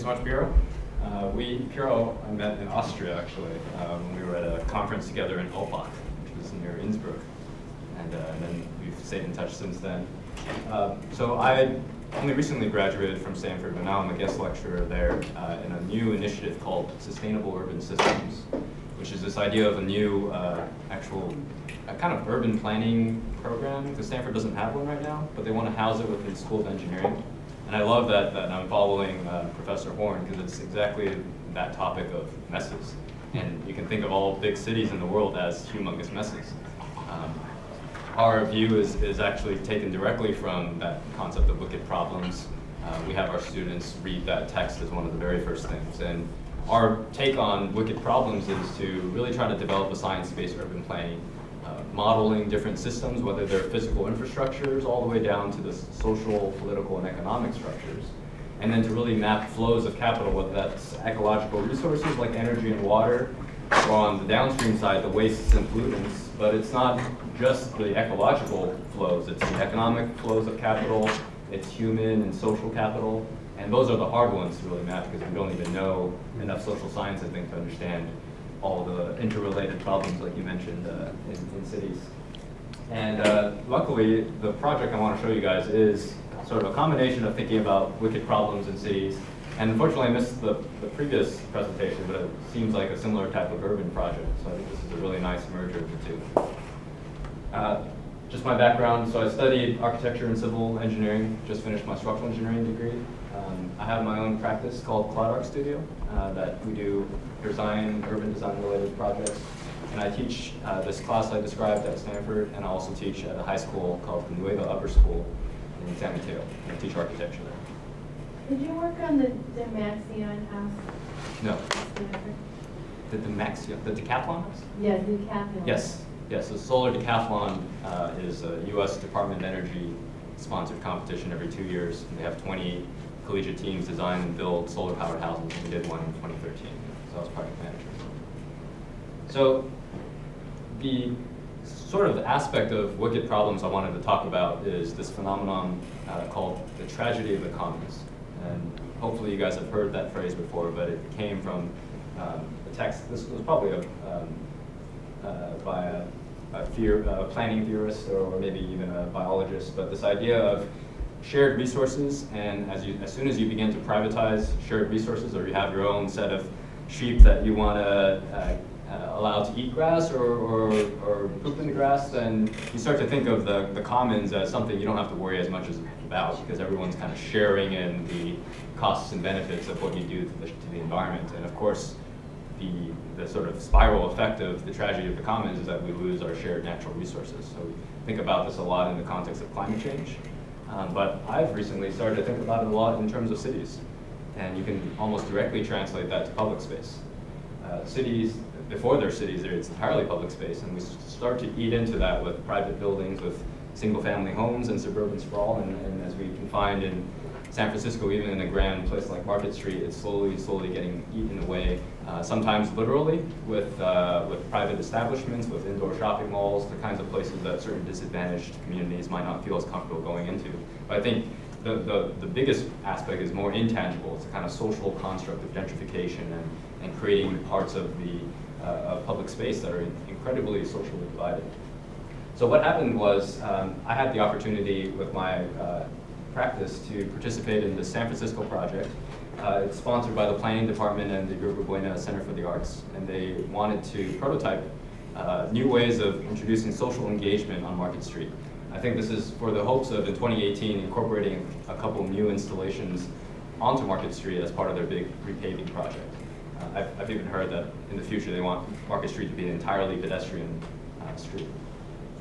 so much, Piero. Piero, I met in Austria, actually, when we were at a conference together in Opach, which was near Innsbruck. And then we've stayed in touch since then. So I only recently graduated from Stanford, but now I'm a guest lecturer there in a new initiative called Sustainable Urban Systems, which is this idea of a new actual kind of urban planning program, because Stanford doesn't have one right now, but they want to house it within the School of Engineering. And I love that I'm following Professor Horn, because it's exactly that topic of messes. And you can think of all big cities in the world as humongous messes. Our view is actually taken directly from that concept of wicked problems. We have our students read that text as one of the very first things. And our take on wicked problems is to really try to develop a science-based urban planning, modeling different systems, whether they're physical infrastructures all the way down to the social, political, and economic structures. And then to really map flows of capital, whether that's ecological resources like energy and water, or on the downstream side, the wastes and pollutants. But it's not just the ecological flows, it's the economic flows of capital, it's human and social capital. And those are the hard ones to really map, because we don't even know enough social science, I think, to understand all the interrelated problems like you mentioned in cities. And luckily, the project I want to show you guys is sort of a combination of thinking about wicked problems in cities. And unfortunately, I missed the previous presentation, but it seems like a similar type of urban project. So I think this is a really nice merger of the two. Just my background, so I studied architecture and civil engineering, just finished my structural engineering degree. I have my own practice called Cloud Arc Studio that we do urban design related projects. And I teach this class I described at Stanford, and I also teach at a high school called the Nueva Upper School in San Mateo, and I teach architecture there. Did you work on the Demaxion house? No. at Stanford? The Decathlon house? Yeah, Decathlon. Yes. Yes, the Solar Decathlon is a U.S. Department of Energy sponsored competition every 2 years. And they have 20 collegiate teams design and build solar-powered houses. We did one in 2013, so I was project manager. So the sort of aspect of wicked problems I wanted to talk about is this phenomenon called the tragedy of the commons. And hopefully you guys have heard that phrase before, but it came from the text. This was probably by a planning theorist or maybe even a biologist, but this idea of shared resources, and as soon as you begin to privatize shared resources, or you have your own set of sheep that you want to allow to eat grass or poop in the grass, then you start to think of the commons as something you don't have to worry as much about, because everyone's kind of sharing in the costs and benefits of what you do to the environment. And of course, the sort of spiral effect of the tragedy of the commons is that we lose our shared natural resources. So we think about this a lot in the context of climate change. But I've recently started to think about it a lot in terms of cities. And you can almost directly translate that to public space. Cities, before they're cities, it's entirely public space. And we start to eat into that with private buildings, with single-family homes and suburban sprawl. And as we can find in San Francisco, even in a grand place like Market Street, it's slowly getting eaten away. Sometimes literally with private establishments, with indoor shopping malls, the kinds of places that certain disadvantaged communities might not feel as comfortable going into. But I think the biggest aspect is more intangible. It's a kind of social construct of gentrification and creating parts of the public space that are incredibly socially divided. So what happened was I had the opportunity with my practice to participate in the San Francisco project. It's sponsored by the planning department and the Yerba Buena Center for the Arts, and they wanted to prototype new ways of introducing social engagement on Market Street. I think this is for the hopes of, in 2018, incorporating a couple new installations onto Market Street as part of their big repaving project. I've even heard that in the future they want Market Street to be an entirely pedestrian street.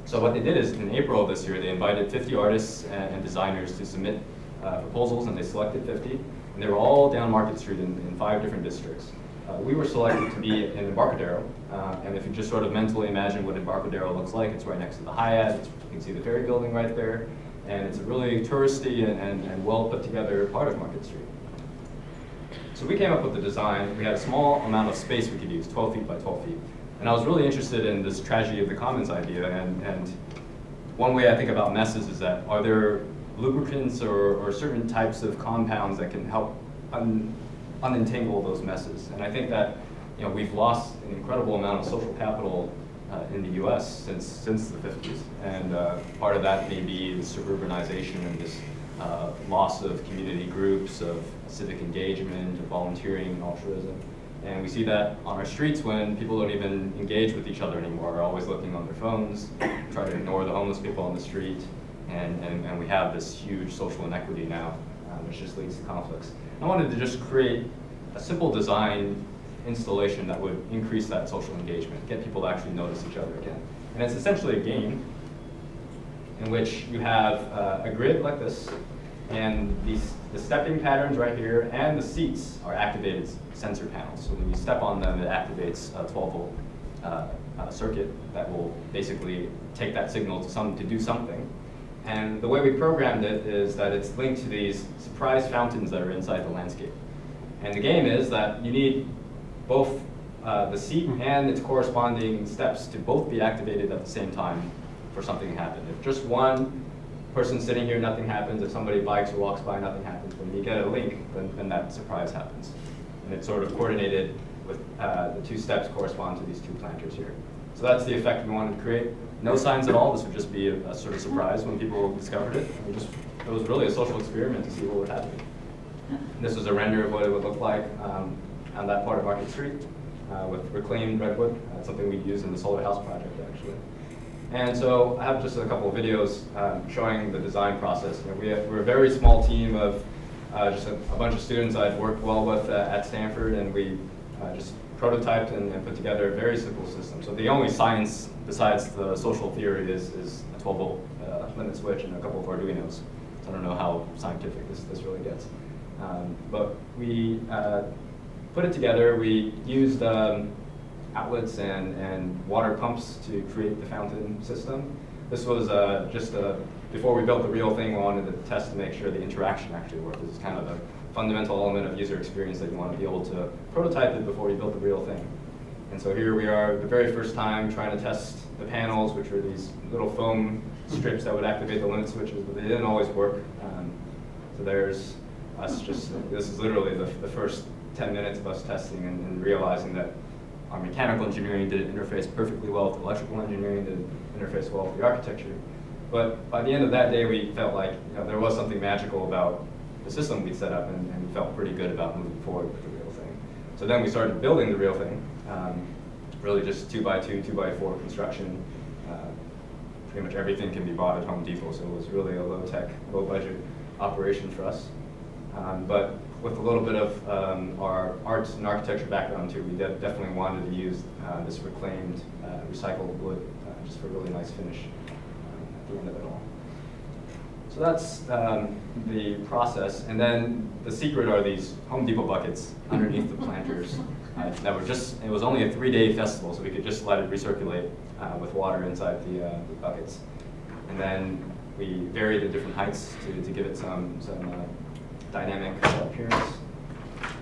So what they did is, in April of this year, they invited 50 artists and designers to submit proposals, and they selected 50. And they were all down Market Street in 5 different districts. We were selected to be in Embarcadero, and if you just sort of mentally imagine what Embarcadero looks like, it's right next to the Hyatt. You can see the ferry building right there, and it's a really touristy and well put together part of Market Street. So we came up with the design. We had a small amount of space we could use, 12 feet by 12 feet. And I was really interested in this tragedy of the commons idea, and one way I think about messes is that, are there lubricants or certain types of compounds that can help unentangle those messes. And I think that we've lost an incredible amount of social capital in the U.S. since the 50s, and part of that may be suburbanization and this loss of community groups, of civic engagement, of volunteering and altruism. And we see that on our streets when people don't even engage with each other anymore, are always looking on their phones, try to ignore the homeless people on the street, and we have this huge social inequity now, which just leads to conflicts. I wanted to just create a simple design installation that would increase that social engagement, get people to actually notice each other again. And it's essentially a game in which you have a grid like this, and the stepping patterns right here and the seats are activated sensor panels. So when you step on them, it activates a 12-volt circuit that will basically take that signal to do something. And the way we programmed it is that it's linked to these surprise fountains that are inside the landscape. And the game is that you need both the seat and its corresponding steps to both be activated at the same time for something to happen. If just one person sitting here, nothing happens. If somebody bikes or walks by, nothing happens. When you get a link, then that surprise happens. And it's sort of coordinated with the two steps correspond to these two planters here. So that's the effect we wanted to create. No signs at all. This would just be a sort of surprise when people discovered it. It was really a social experiment to see what would happen. This was a render of what it would look like on that part of Market Street with reclaimed redwood. That's something we use in the Solar House project, actually. And so I have just a couple of videos showing the design process. We're a very small team of just a bunch of students I'd worked well with at Stanford, and we just prototyped and put together a very simple system. So the only science besides the social theory is a 12-volt limit switch and a couple of Arduinos. So I don't know how scientific this really gets. But we put it together. We used outlets and water pumps to create the fountain system. This was before we built the real thing, we wanted to test to make sure the interaction actually worked. This is kind of a fundamental element of user experience that you want to be able to prototype it before you build the real thing. And so here we are, the very first time, trying to test the panels, which are these little foam strips that would activate the limit switches, but they didn't always work. So there's us this is literally the first 10 minutes of us testing and realizing that our mechanical engineering did interface perfectly well with electrical engineering, did interface well with the architecture. But by the end of that day, we felt like there was something magical about the system we'd set up, and we felt pretty good about moving forward with the real thing. So then we started building the real thing, really just 2x2, 2x4 construction. Pretty much everything can be bought at Home Depot, so it was really a low-tech, low-budget operation for us. But with a little bit of our arts and architecture background too, we definitely wanted to use this reclaimed, recycled wood just for a really nice finish at the end of it all. So that's the process, and then the secret are these Home Depot buckets underneath the planters. It was only a 3-day festival, so we could just let it recirculate with water inside the buckets. And then we varied the different heights to give it some dynamic appearance.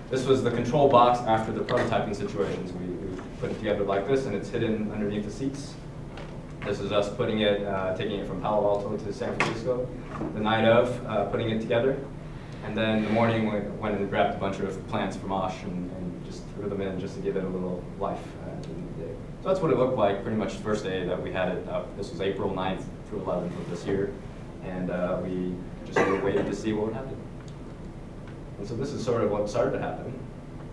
This was the control box after the prototyping situations. We put it together like this, and it's hidden underneath the seats. This is us taking it from Palo Alto to San Francisco the night of, putting it together. And then in the morning, we went and grabbed a bunch of plants from Osh and just threw them in just to give it a little life during the day. So that's what it looked like pretty much the first day that we had it up. This was April 9th through 11th of this year. And we just sort of waited to see what would happen. And so this is sort of what started to happen.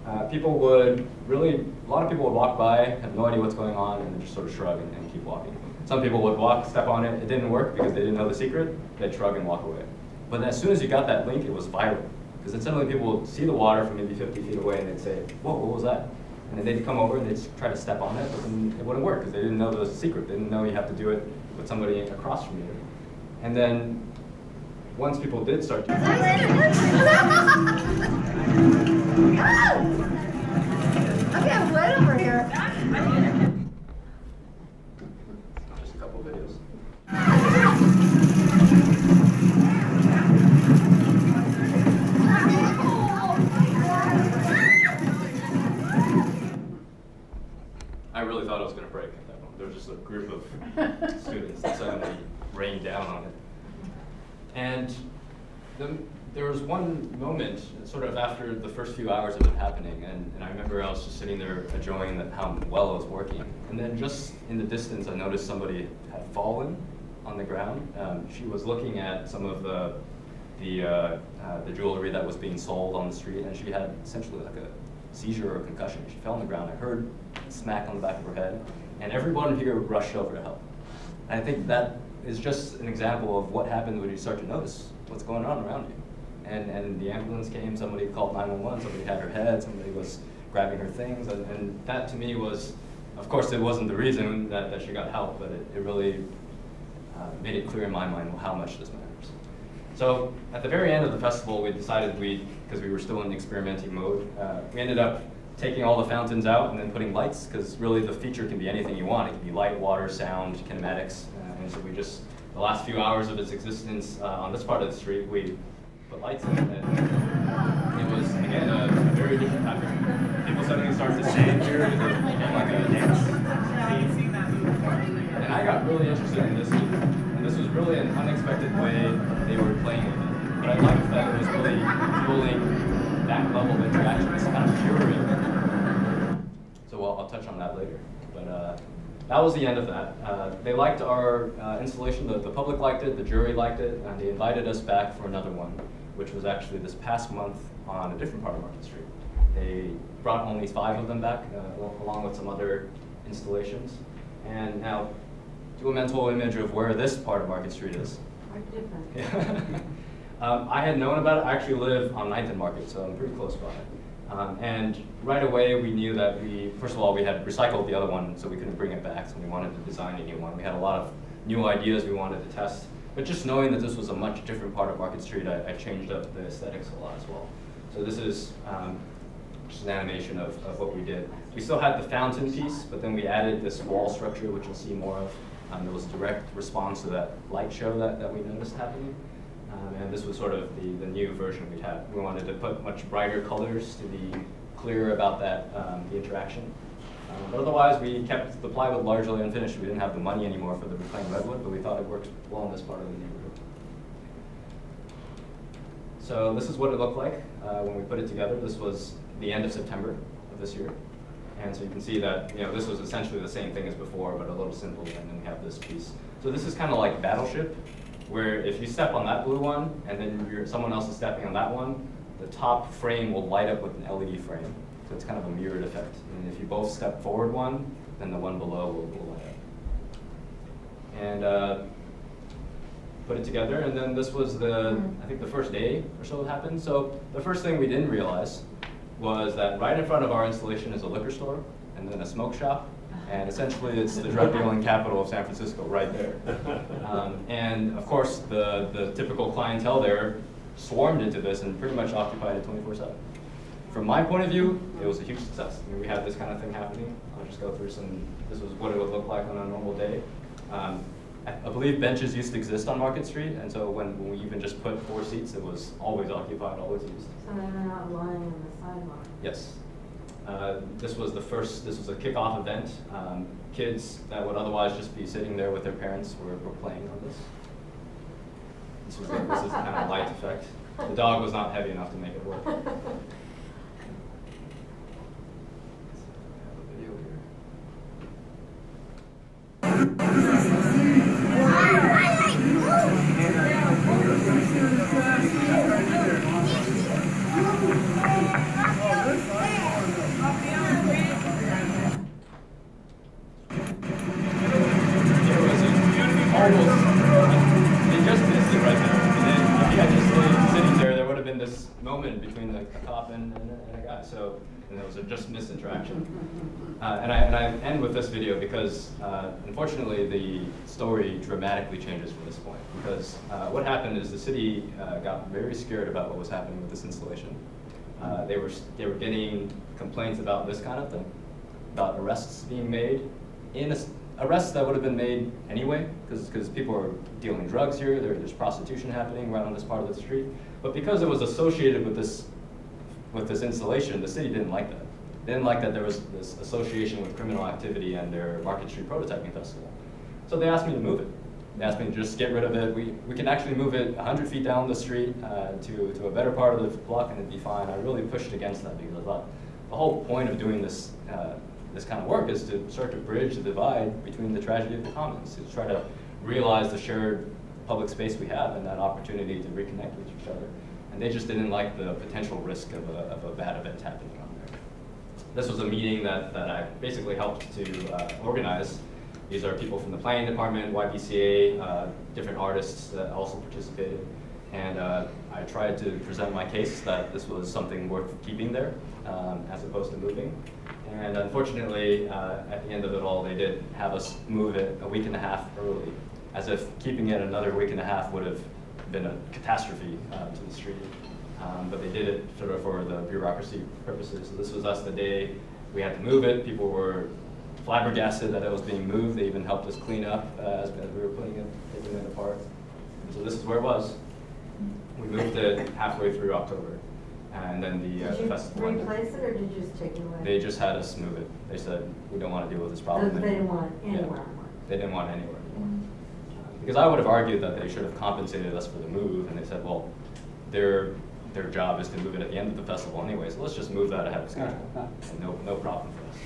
A lot of people would walk by, have no idea what's going on, and just sort of shrug and keep walking. Some people would step on it, it didn't work because they didn't know the secret, they'd shrug and walk away. But as soon as you got that link, it was viral. Because then suddenly people would see the water from maybe 50 feet away and they'd say, whoa, what was that? And then they'd come over and they'd try to step on it, but then it wouldn't work because they didn't know the secret. They didn't know you have to do it with somebody across from you. And then once people did start doing it, I'm getting wet over here. just a couple of videos. I really thought it was going to break at that moment. There was just a group of students that suddenly rained down on it. And there was one moment, sort of after the first few hours of it happening, and I remember I was just sitting there enjoying how well it was working. And then just in the distance, I noticed somebody had fallen on the ground. She was looking at some of the jewelry that was being sold on the street, and she had essentially like a seizure or concussion. She fell on the ground. I heard a smack on the back of her head, and everyone here rushed over to help. And I think that is just an example of what happens when you start to notice what's going on around you. And the ambulance came, somebody called 911, somebody had her head, somebody was grabbing her things, and that to me was, of course it wasn't the reason that she got help, but it really made it clear in my mind how much this matters. So at the very end of the festival, we decided because we were still in experimenting mode, we ended up taking all the fountains out and then putting lights, because really the feature can be anything you want. It can be light, water, sound, kinematics, and so we just, the last few hours of its existence on this part of the street, we put lights in, and it was, again, a very different pattern. People suddenly started to stand here, it became like a dance scene. And I got really interested in this, and this was really an unexpected way they were playing with it. But I liked that it was really fueling that level of interaction, this kind of fury. So I'll touch on that later. But that was the end of that. They liked our installation, the public liked it, the jury liked it, and they invited us back for another one, which was actually this past month on a different part of Market Street. They brought only 5 of them back, along with some other installations. And now, do a mental image of where this part of Market Street is. Quite different. Yeah. I had known about it. I actually live on 9th and Market, so I'm pretty close by. And right away, we knew that first of all, we had recycled the other one, so we couldn't bring it back, so we wanted to design a new one. We had a lot of new ideas we wanted to test. But just knowing that this was a much different part of Market Street, I changed up the aesthetics a lot as well. So this is just an animation of what we did. We still had the fountain piece, but then we added this wall structure, which you'll see more of. There was a direct response to that light show that we noticed happening. And this was sort of the new version we had. We wanted to put much brighter colors to be clearer about that, the interaction. But otherwise, we kept the plywood largely unfinished. We didn't have the money anymore for the reclaimed redwood, but we thought it worked well in this part of the neighborhood. So this is what it looked like when we put it together. This was the end of September of this year. And so you can see that this was essentially the same thing as before, but a little simpler, and then we have this piece. So this is kind of like Battleship, where if you step on that blue one, and then someone else is stepping on that one, the top frame will light up with an LED frame. So it's kind of a mirrored effect. And if you both step forward one, then the one below will light up. And put it together, and then this was I think the first day or so it happened. So the first thing we didn't realize was that right in front of our installation is a liquor store, and then a smoke shop, and essentially it's the drug dealing capital of San Francisco right there. And of course, the typical clientele there swarmed into this and pretty much occupied it 24/7. From my point of view, it was a huge success. I mean, we had this kind of thing happening. I'll just go through this was what it would look like on a normal day. I believe benches used to exist on Market Street, and so when we even just put 4 seats, it was always occupied, always used. So they're not lying on the sidewalk. Yes. This was a kickoff event. Kids that would otherwise just be sitting there with their parents were playing on this. This is the kind of light effect. The dog was not heavy enough to make it work. This moment between a cop and a guy, and it was a just miss interaction. And I end with this video because unfortunately the story dramatically changes from this point, because what happened is the city got very scared about what was happening with this installation. They were getting complaints about this kind of thing, about arrests being made, arrests that would have been made anyway, because people are dealing drugs here, there's prostitution happening right on this part of the street. But because it was associated with this installation, the city didn't like that. They didn't like that there was this association with criminal activity and their Market Street prototyping festival. So they asked me to move it. They asked me to just get rid of it. We can actually move it 100 feet down the street to a better part of the block and it'd be fine. I really pushed against that because I thought the whole point of doing this this kind of work is to start to bridge the divide between the tragedy of the commons, to try to realize the shared public space we have and that opportunity to reconnect with each other. And they just didn't like the potential risk of a bad event happening on there. This was a meeting that I basically helped to organize. These are people from the planning department, YBCA, different artists that also participated. And I tried to present my case that this was something worth keeping there as opposed to moving. And unfortunately, at the end of it all, they did have us move it a week and a half early, as if keeping it another week and a half would have been a catastrophe to the street. But they did it sort of for the bureaucracy purposes. So this was us the day we had to move it. People were flabbergasted that it was being moved. They even helped us clean up as we were taking it apart. And so this is where it was. We moved it halfway through October. And then the festival. Did you replace it or did you just take it away? They just had us move it. They said, we don't want to deal with this problem They didn't want it anywhere Yeah. more. They didn't want it anywhere anymore. Because I would have argued that they should have compensated us for the move, and they said, well, their job is to move it at the end of the festival anyway, so let's just move that ahead of schedule. And no problem for us.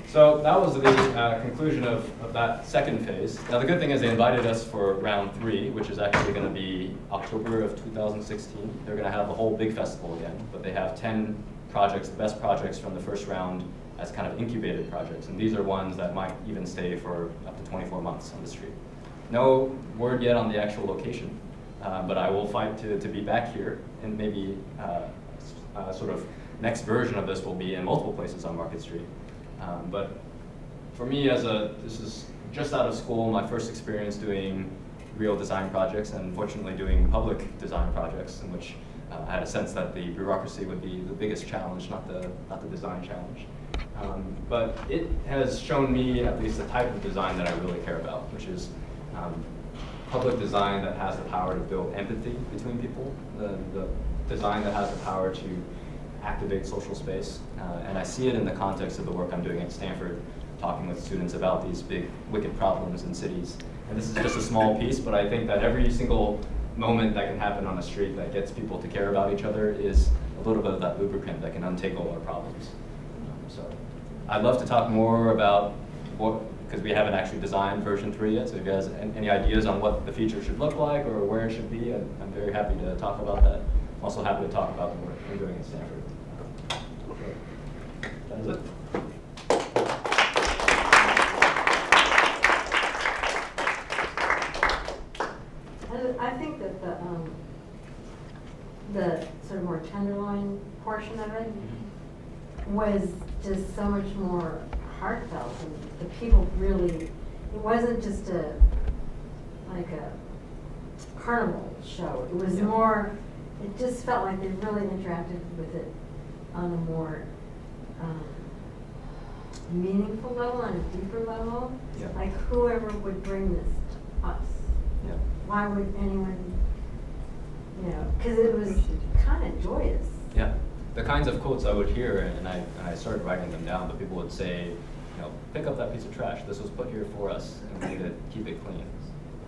So that was the conclusion of that second phase. Now the good thing is they invited us for round 3, which is actually going to be October of 2016. They're going to have the whole big festival again, but they have 10 projects, the best projects from the first round, as kind of incubated projects. And these are ones that might even stay for up to 24 months on the street. No word yet on the actual location, but I will fight to be back here, and maybe sort of next version of this will be in multiple places on Market Street. But for me, this is just out of school, my first experience doing real design projects, and fortunately doing public design projects, in which I had a sense that the bureaucracy would be the biggest challenge, not the design challenge. But it has shown me at least the type of design that I really care about, which is public design that has the power to build empathy between people, the design that has the power to activate social space. And I see it in the context of the work I'm doing at Stanford, talking with students about these big, wicked problems in cities. And this is just a small piece, but I think that every single moment that can happen on a street that gets people to care about each other is a little bit of that lubricant that can untangle our problems. So I'd love to talk more about what, because we haven't actually designed version 3 yet, so if you guys have any ideas on what the feature should look like or where it should be, I'm very happy to talk about that. I'm also happy to talk about the work I'm doing at Stanford. That is it. I think that the sort of more tenderloin portion of it was just so much more heartfelt, and the people really, it wasn't just like a carnival show. It was more, it just felt like they really interacted with it on a more meaningful level, on a deeper level. Yeah. Like whoever would bring this to us. Yeah. Why would anyone, because it was kind of joyous. Yeah. The kinds of quotes I would hear, and I started writing them down, but people would say, pick up that piece of trash. This was put here for us, and we need to keep it clean.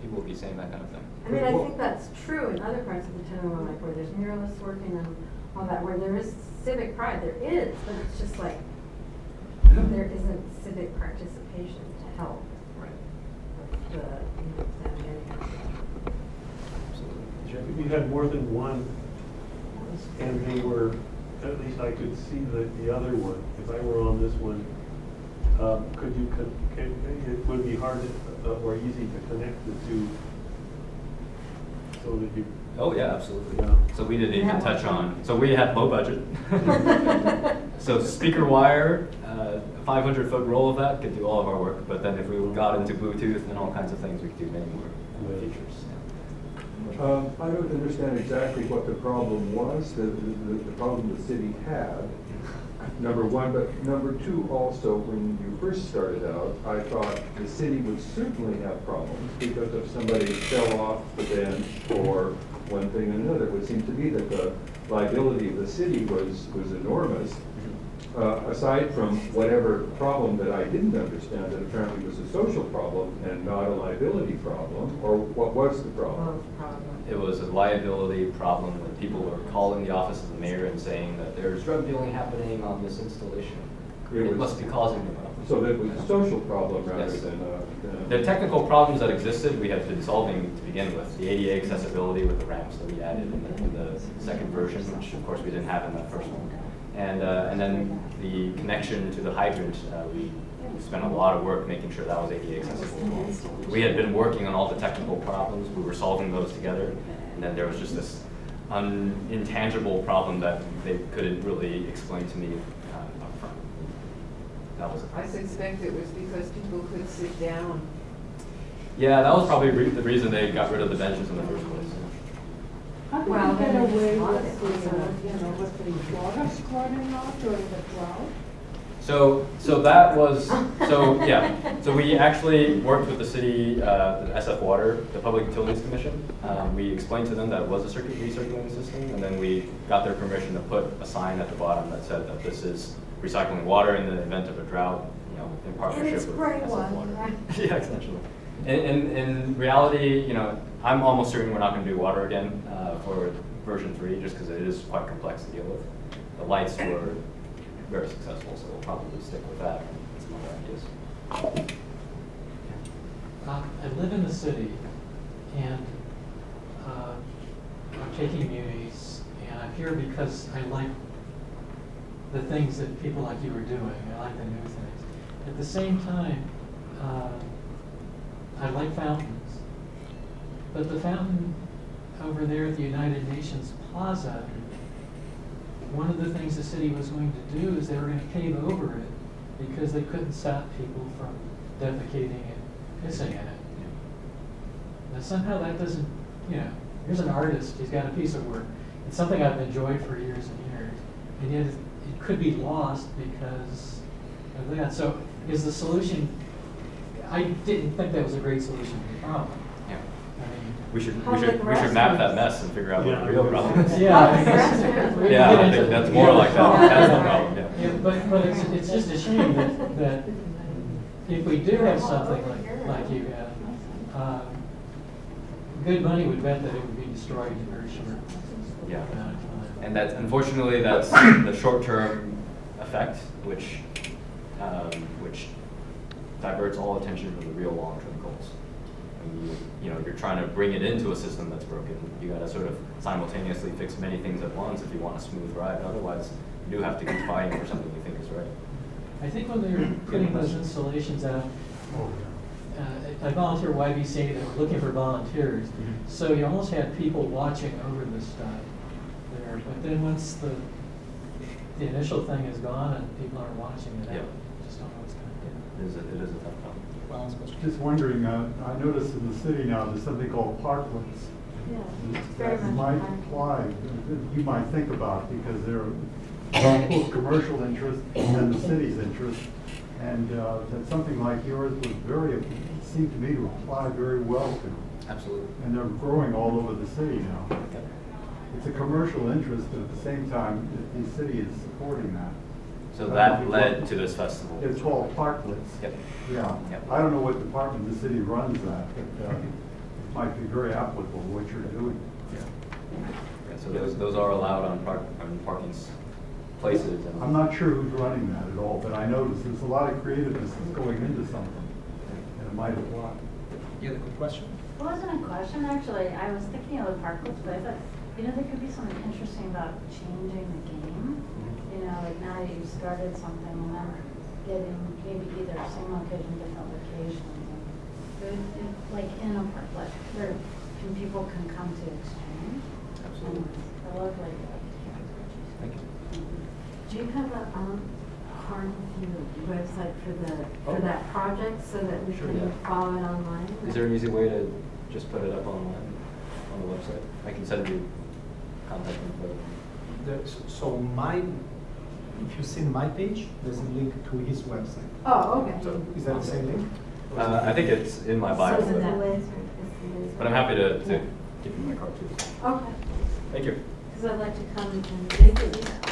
People would be saying that kind of thing. I mean, I think that's true in other parts of the Tenderloin, like where there's muralists working and all that, where there is civic pride. There is, but it's just like there isn't civic participation to help Right. with the Absolutely. You had more than one, and they were, at least I could see the other one. If I were on this one, could you, it would be hard or easy to connect the two so that you. Oh yeah, absolutely. Yeah. So we didn't even touch on, so we had low budget. So speaker wire, a 500-foot roll of that could do all of our work, but then if we got into Bluetooth and all kinds of things, we could do many more features. I don't understand exactly what the problem was, the problem the city had, number one, but number two also, when you first started out, I thought the city would certainly have problems because if somebody fell off the bench or one thing or another, it would seem to be that the liability of the city was enormous. aside from whatever problem that I didn't understand, that apparently was a social problem and not a liability problem, or what was the problem? It was a liability problem when people were calling the office of the mayor and saying that there's drug dealing happening on this installation. It must be causing the problem. So that was a social problem rather Yes. than The technical problems that existed, we have been solving to begin with. The ADA accessibility with the ramps that we added in the second version, which of course we didn't have in that first one. And then the connection to the hydrant, we spent a lot of work making sure that was ADA accessible. We had been working on all the technical problems, we were solving those together, and then there was just this intangible problem that they couldn't really explain to me upfront. That was it. I suspect it was because people could sit down. Yeah, that was probably the reason they got rid of the benches in the first place. How did Well, you get then away it's with the, not- you know, with the water squirting off during the drought? So that was, so we actually worked with the city, the SF Water, the Public Utilities Commission. We explained to them that it was a circuit recirculating system, and then we got their permission to put a sign at the bottom that said that this is recycling water in the event of a drought, you know, in partnership it's with gray SF one, Water. right? Yeah, essentially. In reality, you know, I'm almost certain we're not going to do water again for version 3, just because it is quite complex to deal with. The lights were very successful, so we'll probably stick with that and some other ideas. I live in the city, and I'm taking munis, and I'm here because I like the things that people like you are doing. I like the new things. At the same time, I like fountains. But the fountain over there at the United Nations Plaza, one of the things the city was going to do is they were going to pave over it because they couldn't stop people from defecating and pissing in it. Now somehow that doesn't, you know, here's an artist, he's got a piece of work. It's something I've enjoyed for years and years. And yet it could be lost because of that. So is the solution, I didn't think that was a great solution to the problem. Yeah. I mean, We should Public map that restrooms. mess and figure out what Yeah. the real problem is. yeah, I Public guess- restrooms. we can Yeah, get I into- think that's more like that. That's the problem, yeah. Yeah, but it's just a shame that if we do have something like you have, good money would bet that it would be destroyed in a very short Yeah. amount of time. And that's, unfortunately, that's the short-term effect, which diverts all attention from the real long-term goals. And you know, you're trying to bring it into a system that's broken. You got to sort of simultaneously fix many things at once if you want a smooth ride. Otherwise, you do have to keep fighting for something you think is right. I think when they were putting those installations out, I volunteer YBCA, they were looking for volunteers. So you almost had people watching over this stuff there. But then once the initial thing is gone and people aren't watching it, Yeah. I just don't know what's going to do. It is a tough problem. Just wondering, I noticed in the city now, there's something called parklets. Yeah, it's very That much might hard. apply, you might think about, because they're both commercial interest and the city's interest. And that something like yours was seemed to me to apply very well to. Absolutely. And they're growing all over the city now. It's a commercial interest, but at the same time, the city is supporting that. So that led to this festival. It's called parklets. Yep. Yeah. Yep. I don't know what department the city runs that, but it might be very applicable, what you're doing. Yeah, so those are allowed on parking places. And I'm not sure who's running that at all, but I noticed there's a lot of creativeness that's going into something, and it might apply. You had a good question? It wasn't a question, actually. I was thinking of the parklets, but I thought, you know, there could be something interesting about changing the game. You know, like now you've started something and then getting maybe either same location, different locations. Like in a parklet, where people can come to exchange. Absolutely. And I love like that. Thank you. Do you have a hard website for that project so that we Sure, can yeah. follow it online? Is there an easy way to just put it up online on the website? I can send you contact info. So if you see my page, there's a link to his website. Oh, okay. So is that the same link? I think it's in my bio, So is it that but, way? but I'm happy to give you my card too. Okay, Thank you. because I'd like to come and visit you.